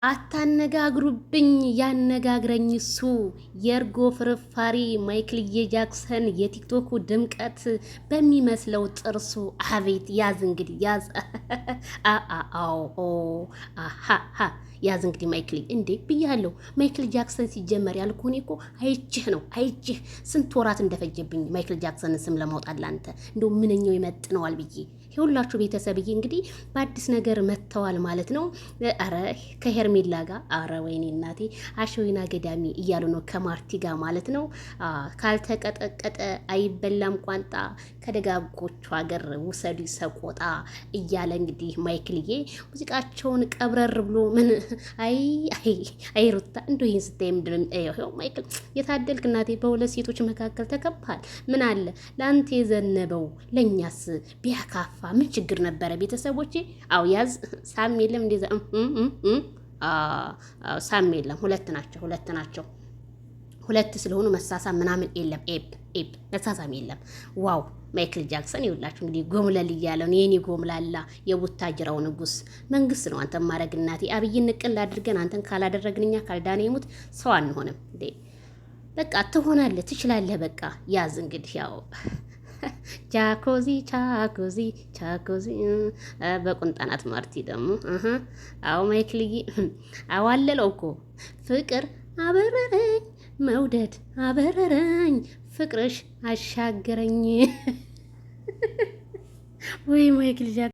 አታነጋግሩብኝ ያነጋግረኝ እሱ የእርጎ ፍርፋሪ ማይክልዬ ጃክሰን የቲክቶኩ ድምቀት በሚመስለው ጥርሱ አቤት ያዝ እንግዲህ ያዝ አሃ ያዝ እንግዲህ ማይክል እንዴ ብያለሁ። ማይክል ጃክሰን ሲጀመር ያልኩህ እኔ እኮ አይችህ ነው አይችህ ስንት ወራት እንደፈጀብኝ ማይክል ጃክሰንን ስም ለማውጣት ላንተ እንደው ምንኛው ይመጥነዋል ብዬ ሁላችሁ ቤተሰብዬ እንግዲህ በአዲስ ነገር መጥተዋል ማለት ነው። አረ ከሄርሜላ ጋር አረ ወይኔ እናቴ አሸዊና ገዳሚ እያሉ ነው ከማርቲ ጋር ማለት ነው። ካልተቀጠቀጠ አይበላም ቋንጣ ከደጋጎቹ ሀገር ውሰዱ ሰቆጣ እያለ እንግዲህ ማይክልዬ ሙዚቃቸውን ቀብረር ብሎ ምን አይ ሩታ እንዶ ይህን ስታይ ምንድን ነው ማይክል የታደልክ እናቴ በሁለት ሴቶች መካከል ተከባል ምን አለ ለአንተ የዘነበው ለእኛስ ቢያካፋ ምን ችግር ነበረ? ቤተሰቦቼ አው ያዝ ሳም የለም እንደዛ ሳም የለም። ሁለት ናቸው። ሁለት ስለሆኑ መሳሳም ምናምን የለም። ኤፕ መሳሳም የለም። ዋው ማይክል ጃክሰን ይውላችሁ እንግዲህ ጎምለል እያለውን የኔ ጎምላላ የቡታጅራው ንጉስ መንግስት ነው። አንተን ማድረግ እናቴ አብይን ንቅል አድርገን አንተን ካላደረግንኛ ካልዳነ ይሙት ሰው አንሆንም እንዴ። በቃ ትሆናለህ፣ ትችላለህ። በቃ ያዝ እንግዲህ ያው ቻኮዚ በቁንጣናት ማርቲ ደግሞ አዎ ማይክልዬ አዋለለው እኮ ፍቅር አበረረኝ መውደድ አበረረኝ ፍቅርሽ አሻገረኝ ወይ ማይክል